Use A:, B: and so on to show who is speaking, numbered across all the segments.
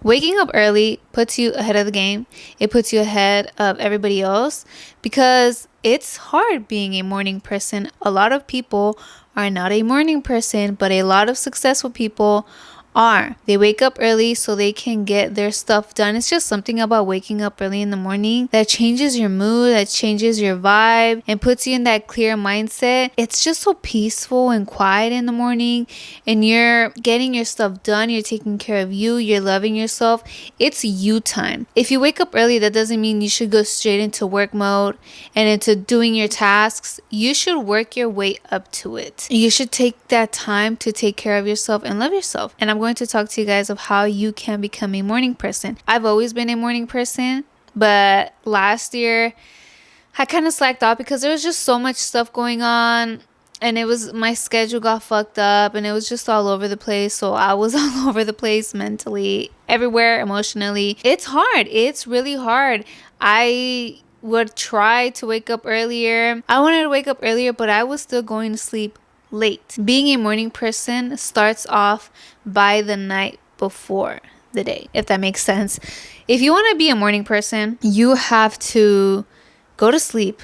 A: Waking up early puts you ahead of the game. It puts you ahead of everybody else because it's hard being a morning person. A lot of people are not a morning person, but a lot of successful people are. They wake up early so they can get their stuff done. It's just something about waking up early in the morning that changes your mood, that changes your vibe, and puts you in that clear mindset. It's just so peaceful and quiet in the morning, and you're getting your stuff done. You're taking care of you. You're loving yourself. It's you time. If you wake up early, that doesn't mean you should go straight into work mode and into doing your tasks. You should work your way up to it. You should take that time to take care of yourself and love yourself. And I'm going to talk to you guys of how you can become a morning person. I've always been a morning person, but last year I kind of slacked off because there was just so much stuff going on, and my schedule got fucked up, and it was just all over the place. So I was all over the place mentally, everywhere, emotionally. It's hard. It's really hard. I would try to wake up earlier. I wanted to wake up earlier, but I was still going to sleep late. Being a morning person starts off by the night before the day, if that makes sense. If you want to be a morning person, you have to go to sleep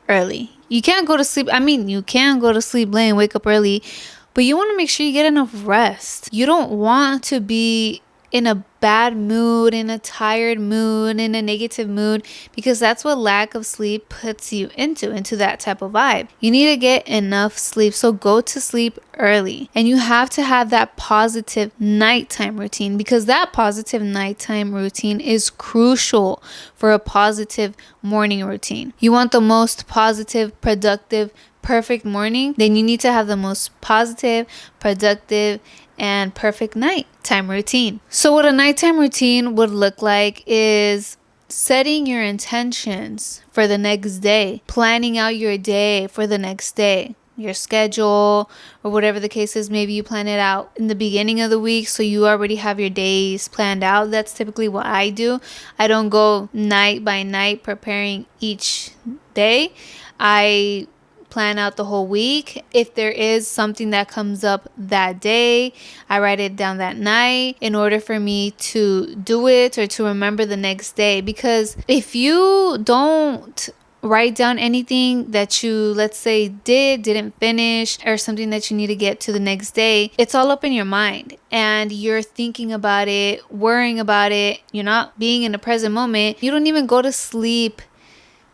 A: early. You can't go to sleep. You can go to sleep late and wake up early, but you want to make sure you get enough rest. You don't want to be in a bad mood, in a tired mood, in a negative mood, because that's what lack of sleep puts you into that type of vibe. You need to get enough sleep. So go to sleep early, and you have to have that positive nighttime routine, because that positive nighttime routine is crucial for a positive morning routine. You want the most positive, productive, perfect morning, then you need to have the most positive, productive, and perfect nighttime routine. So what a nighttime routine would look like is setting your intentions for the next day, planning out your day for the next day, your schedule, or whatever the case is. Maybe you plan it out in the beginning of the week, so you already have your days planned out. That's typically what I do. I don't go night by night preparing each day. I plan out the whole week. If there is something that comes up that day, I write it down that night in order for me to do it or to remember the next day. Because if you don't write down anything that you, let's say, didn't finish, or something that you need to get to the next day, it's all up in your mind and you're thinking about it, worrying about it. You're not being in the present moment. You don't even go to sleep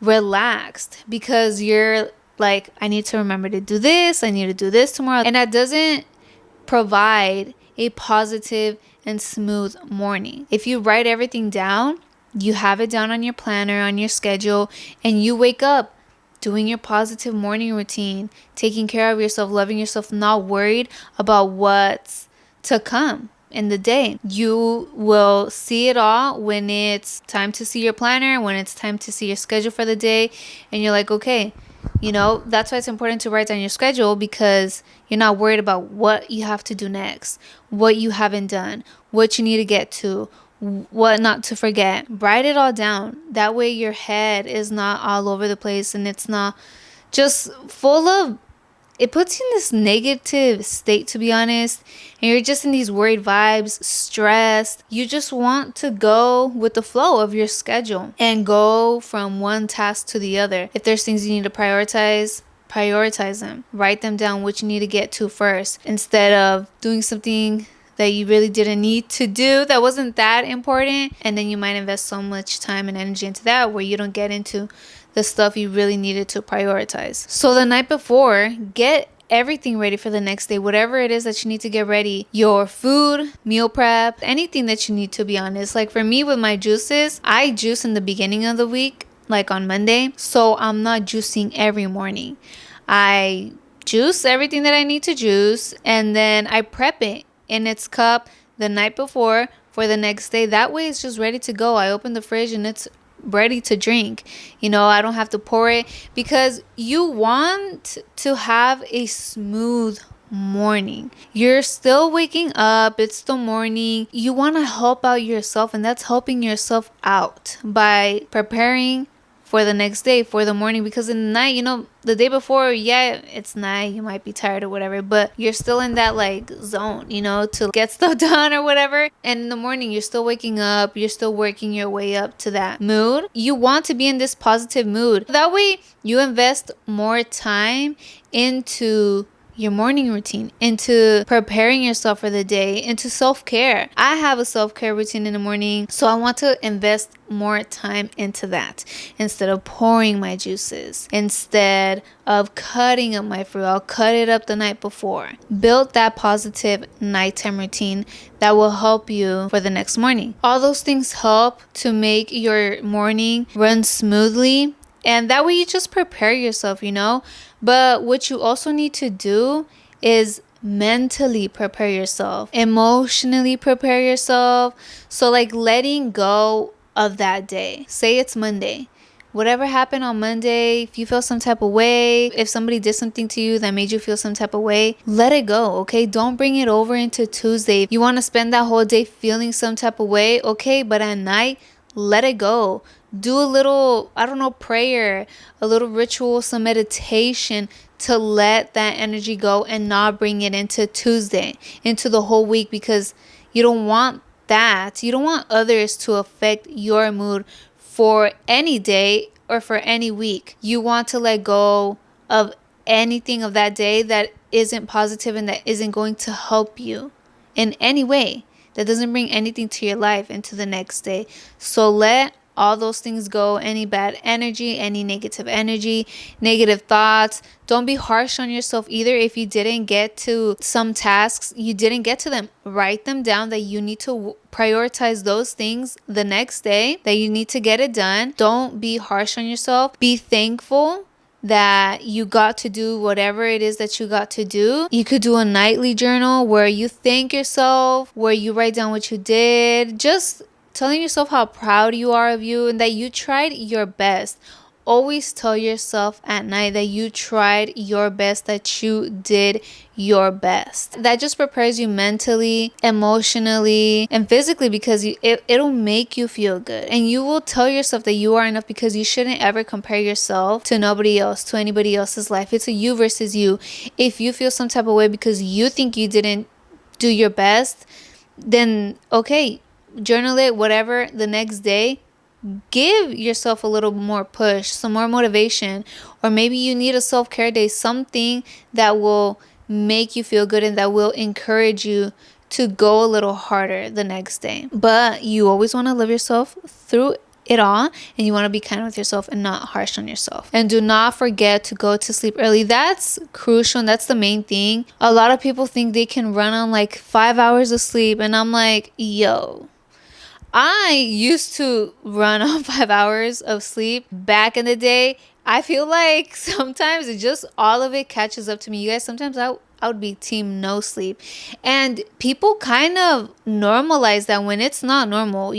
A: relaxed because you're like, I need to remember to do this. I need to do this tomorrow. And that doesn't provide a positive and smooth morning. If you write everything down, you have it down on your planner, on your schedule, and you wake up doing your positive morning routine, taking care of yourself, loving yourself, not worried about what's to come in the day. You will see it all when it's time to see your planner, when it's time to see your schedule for the day, and you're like, okay, that's why it's important to write down your schedule, because you're not worried about what you have to do next, what you haven't done, what you need to get to, what not to forget. Write it all down. That way your head is not all over the place and it's not just full of, it puts you in this negative state, to be honest, and you're just in these worried vibes, stressed. You just want to go with the flow of your schedule and go from one task to the other. If there's things you need to prioritize them. Write them down, what you need to get to first, instead of doing something that you really didn't need to do, that wasn't that important, and then you might invest so much time and energy into that where you don't get into the stuff you really needed to prioritize. So the night before, get everything ready for the next day. Whatever it is that you need to get ready, your food, meal prep, anything that you need, to be honest. Like for me with my juices, I juice in the beginning of the week, like on Monday. So I'm not juicing every morning. I juice everything that I need to juice, and then I prep it in its cup the night before for the next day. That way it's just ready to go. I open the fridge and it's ready to drink. I don't have to pour it, because you want to have a smooth morning. You're still waking up. It's the morning. You want to help out yourself, and that's helping yourself out by preparing for the next day, for the morning. Because in the night, the day before, yeah, it's night, you might be tired or whatever, but you're still in that like zone, to get stuff done or whatever. And in the morning, you're still waking up, you're still working your way up to that mood. You want to be in this positive mood. That way you invest more time into your morning routine, into preparing yourself for the day, into self-care. I have a self-care routine in the morning, so I want to invest more time into that instead of pouring my juices, instead of cutting up my fruit. I'll cut it up the night before. Build that positive nighttime routine that will help you for the next morning. All those things help to make your morning run smoothly, and that way you just prepare yourself, But what you also need to do is mentally prepare yourself, emotionally prepare yourself. So like letting go of that day. Say it's Monday. Whatever happened on Monday, if you feel some type of way, if somebody did something to you that made you feel some type of way, let it go, okay? Don't bring it over into Tuesday. If you want to spend that whole day feeling some type of way, okay, but at night, let it go. Do a little, prayer, a little ritual, some meditation to let that energy go and not bring it into Tuesday, into the whole week, because you don't want that. You don't want others to affect your mood for any day or for any week. You want to let go of anything of that day that isn't positive and that isn't going to help you in any way, that doesn't bring anything to your life into the next day. So let all those things go. Any bad energy, any negative energy, negative thoughts. Don't be harsh on yourself either. If you didn't get to some tasks, you didn't get to them, write them down that you need to prioritize those things the next day, that you need to get it done. Don't be harsh on yourself. Be thankful that you got to do whatever it is that you got to do. You could do a nightly journal where you thank yourself, where you write down what you did, just telling yourself how proud you are of you and that you tried your best. Always tell yourself at night that you tried your best, that you did your best. That just prepares you mentally, emotionally, and physically, because it'll make you feel good. And you will tell yourself that you are enough, because you shouldn't ever compare yourself to nobody else, to anybody else's life. It's a you versus you. If you feel some type of way because you think you didn't do your best, then okay, journal it, whatever, the next day. Give yourself a little more push, some more motivation, or maybe you need a self-care day, something that will make you feel good and that will encourage you to go a little harder the next day. But you always want to love yourself through it all, and you want to be kind with yourself and not harsh on yourself. And do not forget to go to sleep early. That's crucial, and that's the main thing. A lot of people think they can run on like 5 hours of sleep, and I'm like, yo, I used to run on 5 hours of sleep back in the day. I feel like sometimes it just, all of it catches up to me. You guys, sometimes I would be team no sleep. And people kind of normalize that when it's not normal,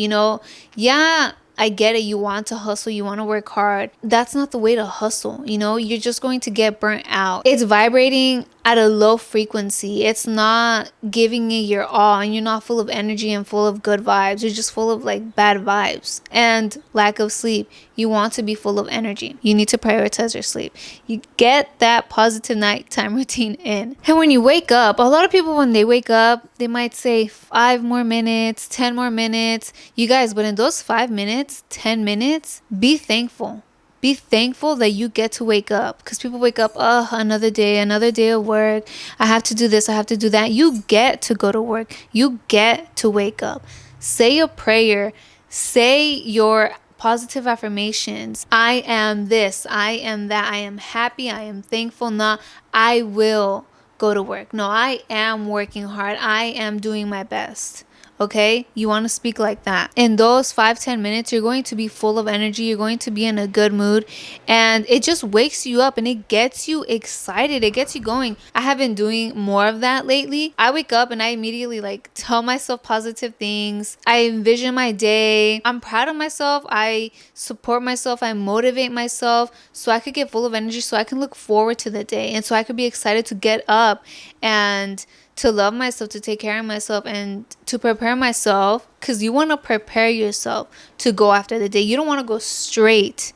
A: Yeah, I get it. You want to hustle. You want to work hard. That's not the way to hustle. You're just going to get burnt out. It's vibrating at a low frequency. It's not giving it your all, and you're not full of energy and full of good vibes. You're just full of like bad vibes and lack of sleep. You want to be full of energy. You need to prioritize your sleep. You get that positive nighttime routine in. And when you wake up, a lot of people, when they wake up, they might say 5 more minutes, 10 more minutes. You guys, but in those 5 minutes, 10 minutes, be thankful. Be thankful that you get to wake up, because people wake up, another day of work. I have to do this, I have to do that. You get to go to work. You get to wake up. Say a prayer. Say your positive affirmations. I am this, I am that, I am happy, I am thankful. Not, I will go to work. No, I am working hard. I am doing my best. Okay, you want to speak like that. In those 5-10 minutes, you're going to be full of energy. You're going to be in a good mood, and it just wakes you up and it gets you excited. It gets you going. I have been doing more of that lately. I wake up and I immediately tell myself positive things. I envision my day. I'm proud of myself. I support myself. I motivate myself so I could get full of energy, so I can look forward to the day, and so I could be excited to get up and to love myself, to take care of myself, and to prepare myself, because you want to prepare yourself to go after the day. You don't want to go straight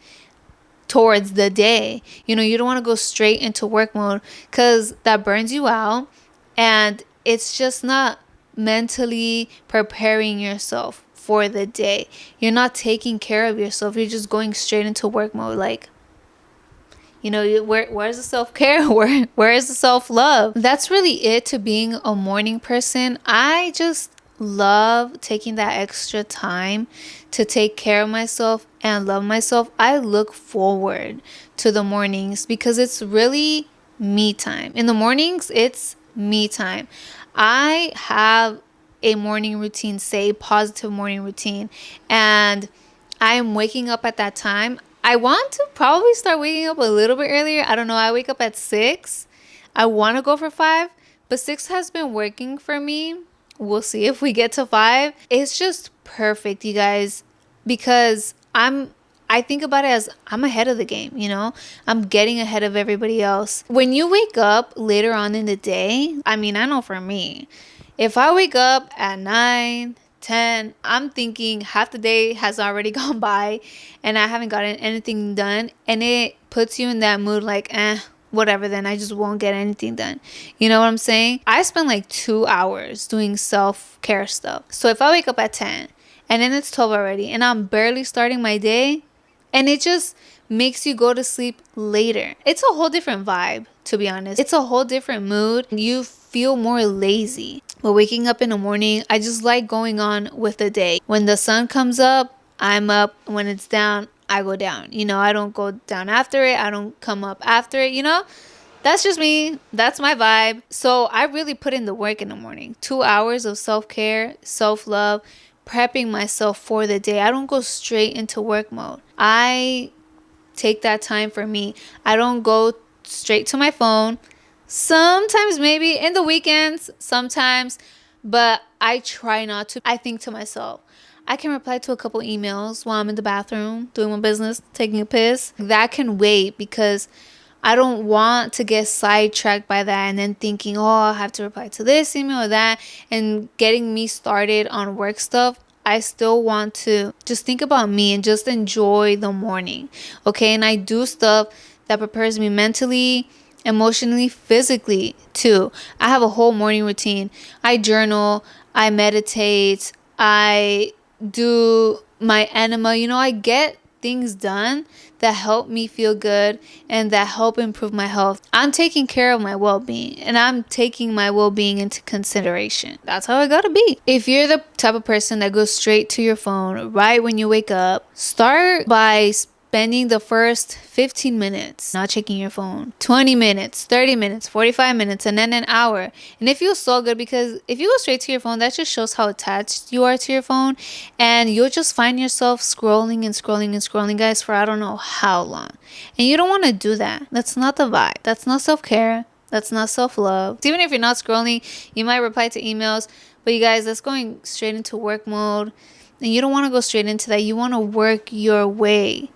A: towards the day. You don't want to go straight into work mode because that burns you out, and it's just not mentally preparing yourself for the day. You're not taking care of yourself. You're just going straight into work mode. Like, where's the self-care? Where is the self-love? That's really it to being a morning person. I just love taking that extra time to take care of myself and love myself. I look forward to the mornings because it's really me time. In the mornings, it's me time. I have a morning routine, say positive morning routine, and I am waking up at that time. I want to probably start waking up a little bit earlier. I don't know. I wake up at 6. I want to go for 5, but 6 has been working for me. We'll see if we get to 5. It's just perfect, you guys, because I think about it as I'm ahead of the game. I'm getting ahead of everybody else. When you wake up later on in the day, I know for me, if I wake up at 9, 10, I'm thinking half the day has already gone by and I haven't gotten anything done, and it puts you in that mood like, whatever, then I just won't get anything done. You know what I'm saying? I spend like 2 hours doing self-care stuff. So if I wake up at 10 and then it's 12 already and I'm barely starting my day, and it just makes you go to sleep later, it's a whole different vibe, to be honest. It's a whole different mood. You feel more lazy. But waking up in the morning, I just like going on with the day. When the sun comes up, I'm up. When it's down, I go down. I don't go down after it. I don't come up after it. That's just me. That's my vibe. So I really put in the work in the morning. 2 hours of self-care, self-love, prepping myself for the day. I don't go straight into work mode. I take that time for me. I don't go straight to my phone. Sometimes, maybe in the weekends, sometimes, but I try not to. I think to myself, I can reply to a couple emails while I'm in the bathroom doing my business, taking a piss. That can wait because I don't want to get sidetracked by that and then thinking, I have to reply to this email or that, and getting me started on work stuff. I still want to just think about me and just enjoy the morning, okay? And I do stuff that prepares me mentally, emotionally, physically too. I have a whole morning routine. I journal, I meditate, I do my enema. I get things done that help me feel good and that help improve my health. I'm taking care of my well-being, and I'm taking my well-being into consideration. That's how I gotta be. If you're the type of person that goes straight to your phone right when you wake up, start by spending the first 15 minutes not checking your phone, 20 minutes, 30 minutes, 45 minutes, and then an hour. And it feels so good because if you go straight to your phone, that just shows how attached you are to your phone, and you'll just find yourself scrolling and scrolling and scrolling, guys, for I don't know how long. And you don't want to do that. That's not the vibe. That's not self-care. That's not self-love. Even if you're not scrolling, you might reply to emails, but you guys, that's going straight into work mode, and you don't want to go straight into that. You want to work your way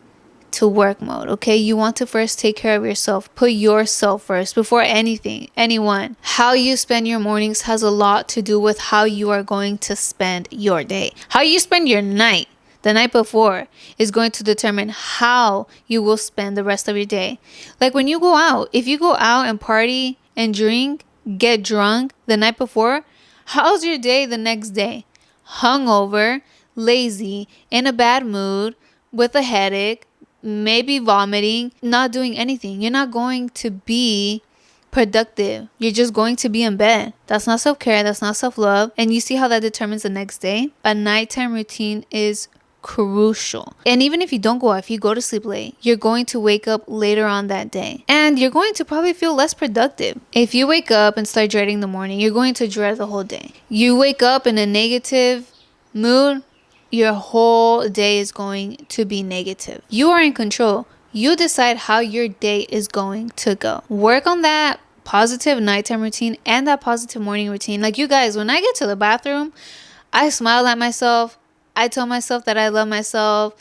A: to work mode, okay? You want to first take care of yourself. Put yourself first before anyone. How you spend your mornings has a lot to do with how you are going to spend your day. How you spend your night, the night before, is going to determine how you will spend the rest of your day. Like when you go out, if you go out and party and drink, get drunk the night before, how's your day the next day? Hungover, lazy, in a bad mood, with a headache, maybe vomiting, not doing anything. You're not going to be productive. You're just going to be in bed. That's not self-care. That's not self-love. And you see how that determines the next day? A nighttime routine is crucial. And even if you don't go out, if you go to sleep late, you're going to wake up later on that day. And you're going to probably feel less productive. If you wake up and start dreading the morning, you're going to dread the whole day. You wake up in a negative mood, your whole day is going to be negative. You are in control. You decide how your day is going to go. Work on that positive nighttime routine and that positive morning routine. Like, you guys, when I get to the bathroom, I smile at myself. I tell myself that I love myself.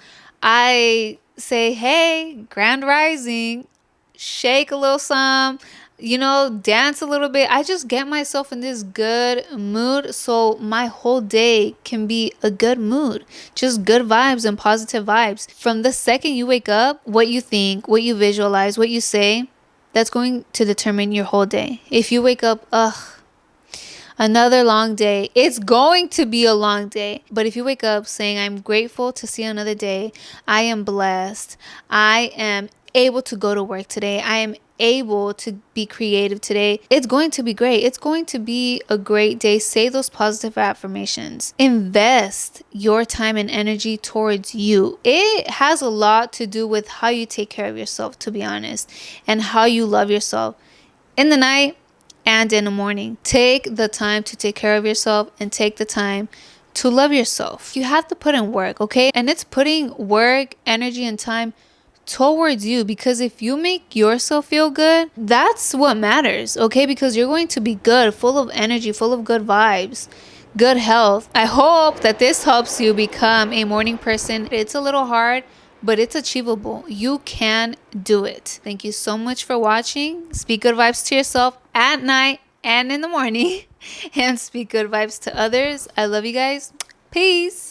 A: I say, hey, grand rising, shake a little some. dance a little bit. I just get myself in this good mood so my whole day can be a good mood. Just good vibes and positive vibes. From the second you wake up, what you think, what you visualize, what you say, that's going to determine your whole day. If you wake up, ugh, another long day. It's going to be a long day. But if you wake up saying, I'm grateful to see another day, I am blessed, I am able to go to work today, I am able to be creative today, it's going to be great. It's going to be a great day. Say those positive affirmations. Invest your time and energy towards you. It has a lot to do with how you take care of yourself, to be honest, and how you love yourself. In the night, and in the morning. Take the time to take care of yourself and take the time to love yourself. You have to put in work, okay? And it's putting work, energy, and time towards you, because if you make yourself feel good, that's what matters, okay? Because you're going to be good, full of energy, full of good vibes, good health. I hope that this helps you become a morning person. It's a little hard, but it's achievable. You can do it. Thank you so much for watching. Speak good vibes to yourself at night and in the morning, and speak good vibes to others. I love you guys. Peace.